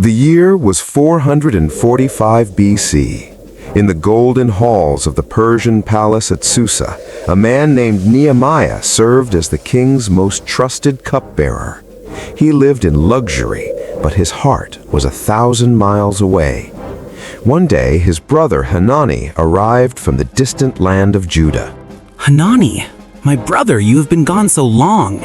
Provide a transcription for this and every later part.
The year was 445 BC. In the golden halls of the Persian palace at Susa, a man named Nehemiah served as the king's most trusted cupbearer. He lived in luxury, but his heart was 1,000 miles away. One day, his brother Hanani arrived from the distant land of Judah. Hanani, my brother, you have been gone so long.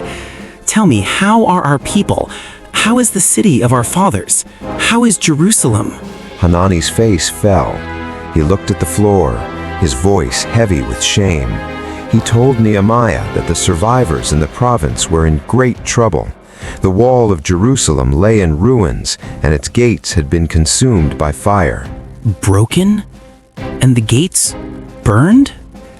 Tell me, how are our people? How is the city of our fathers? How is Jerusalem? Hanani's face fell. He looked at the floor, his voice heavy with shame. He told Nehemiah that the survivors in the province were in great trouble. The wall of Jerusalem lay in ruins, and its gates had been consumed by fire. Broken? And the gates burned?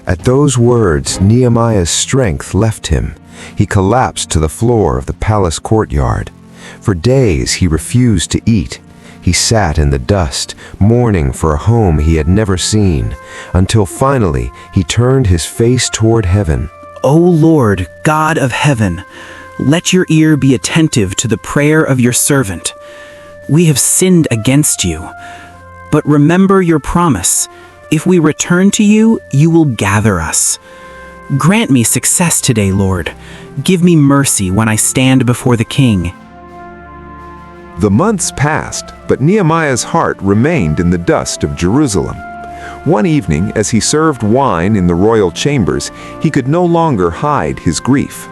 At those words, Nehemiah's strength left him. He collapsed to the floor of the palace courtyard. For days he refused to eat. He sat in the dust, mourning for a home he had never seen, until finally he turned his face toward heaven. O Lord, God of heaven, let your ear be attentive to the prayer of your servant. We have sinned against you. But remember your promise. If we return to you, you will gather us. Grant me success today, Lord. Give me mercy when I stand before the king. The months passed, but Nehemiah's heart remained in the dust of Jerusalem. One evening, as he served wine in the royal chambers, he could no longer hide his grief.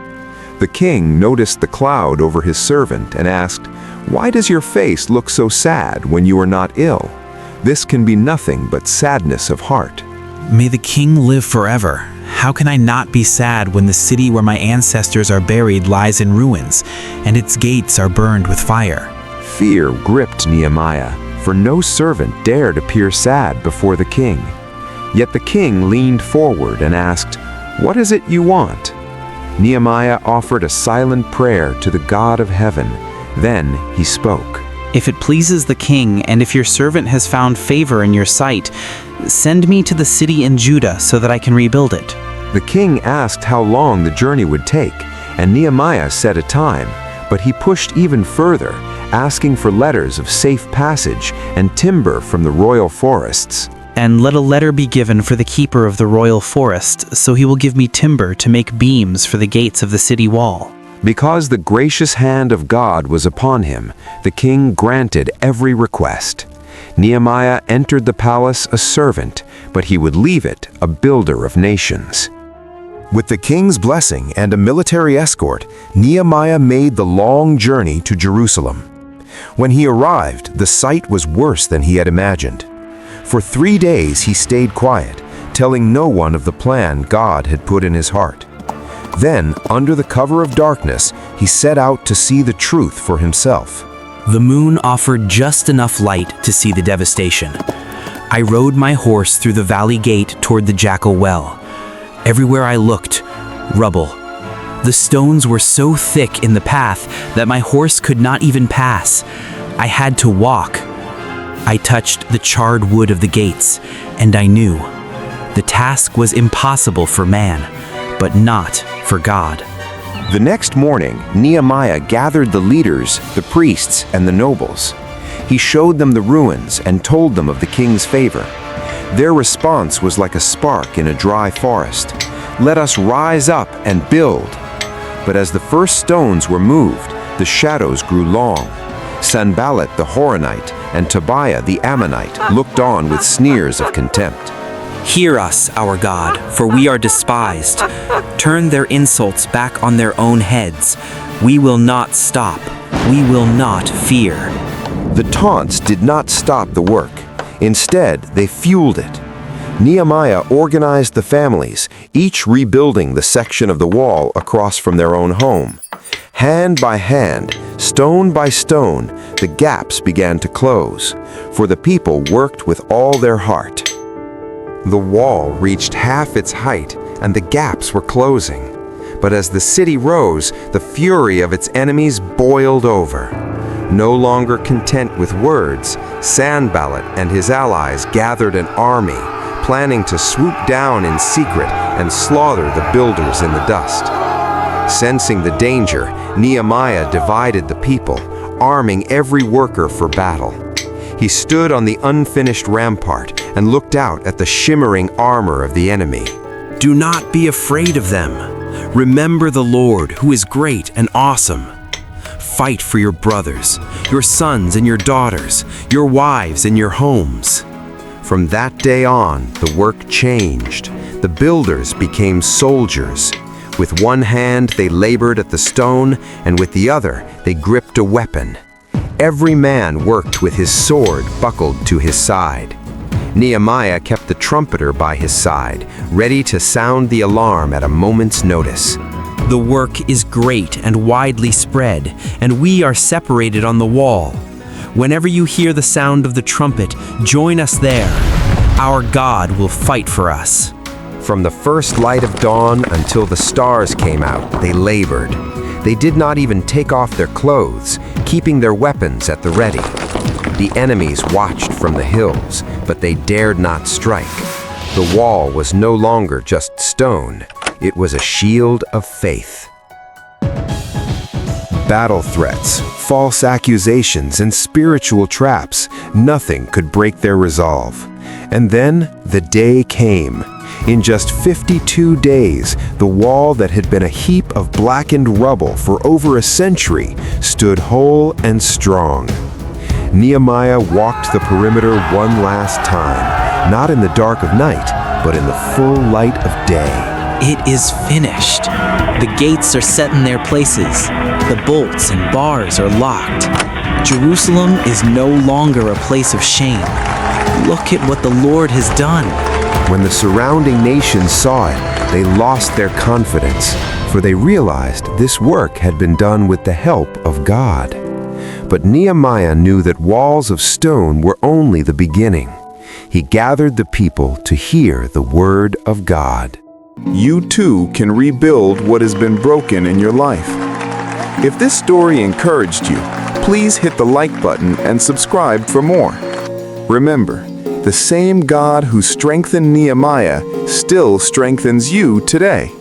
The king noticed the cloud over his servant and asked, "Why does your face look so sad when you are not ill? This can be nothing but sadness of heart." May the king live forever. How can I not be sad when the city where my ancestors are buried lies in ruins, and its gates are burned with fire? Fear gripped Nehemiah, for no servant dared appear sad before the king. Yet the king leaned forward and asked, "What is it you want?" Nehemiah offered a silent prayer to the God of heaven. Then he spoke. If it pleases the king, and if your servant has found favor in your sight, send me to the city in Judah so that I can rebuild it. The king asked how long the journey would take, and Nehemiah set a time, but he pushed even further, asking for letters of safe passage and timber from the royal forests. And let a letter be given for the keeper of the royal forest, so he will give me timber to make beams for the gates of the city wall. Because the gracious hand of God was upon him, the king granted every request. Nehemiah entered the palace a servant, but he would leave it a builder of nations. With the king's blessing and a military escort, Nehemiah made the long journey to Jerusalem. When he arrived, the sight was worse than he had imagined. For 3 days he stayed quiet, telling no one of the plan God had put in his heart. Then, under the cover of darkness, he set out to see the truth for himself. The moon offered just enough light to see the devastation. I rode my horse through the valley gate toward the Jackal Well. Everywhere I looked, rubble. The stones were so thick in the path that my horse could not even pass. I had to walk. I touched the charred wood of the gates, and I knew the task was impossible for man, but not for God. The next morning, Nehemiah gathered the leaders, the priests, and the nobles. He showed them the ruins and told them of the king's favor. Their response was like a spark in a dry forest. "Let us rise up and build." But as the first stones were moved, the shadows grew long. Sanballat the Horonite and Tobiah the Ammonite looked on with sneers of contempt. Hear us, our God, for we are despised. Turn their insults back on their own heads. We will not stop. We will not fear. The taunts did not stop the work. Instead, they fueled it. Nehemiah organized the families, each rebuilding the section of the wall across from their own home. Hand by hand, stone by stone, the gaps began to close, for the people worked with all their heart. The wall reached half its height, and the gaps were closing. But as the city rose, the fury of its enemies boiled over. No longer content with words, Sanballat and his allies gathered an army, planning to swoop down in secret and slaughter the builders in the dust. Sensing the danger, Nehemiah divided the people, arming every worker for battle. He stood on the unfinished rampart and looked out at the shimmering armor of the enemy. Do not be afraid of them. Remember the Lord, who is great and awesome. Fight for your brothers, your sons and your daughters, your wives and your homes. From that day on, the work changed. The builders became soldiers. With one hand, they labored at the stone, and with the other, they gripped a weapon. Every man worked with his sword buckled to his side. Nehemiah kept the trumpeter by his side, ready to sound the alarm at a moment's notice. The work is great and widely spread, and we are separated on the wall. Whenever you hear the sound of the trumpet, join us there. Our God will fight for us. From the first light of dawn until the stars came out, they labored. They did not even take off their clothes, keeping their weapons at the ready. The enemies watched from the hills, but they dared not strike. The wall was no longer just stone. It was a shield of faith. Battle threats, false accusations, and spiritual traps, nothing could break their resolve. And then the day came. In just 52 days, the wall that had been a heap of blackened rubble for over a century stood whole and strong. Nehemiah walked the perimeter one last time, not in the dark of night, but in the full light of day. It is finished. The gates are set in their places. The bolts and bars are locked. Jerusalem is no longer a place of shame. Look at what the Lord has done. When the surrounding nations saw it, they lost their confidence, for they realized this work had been done with the help of God. But Nehemiah knew that walls of stone were only the beginning. He gathered the people to hear the word of God. You too can rebuild what has been broken in your life. If this story encouraged you, please hit the like button and subscribe for more. Remember, the same God who strengthened Nehemiah still strengthens you today.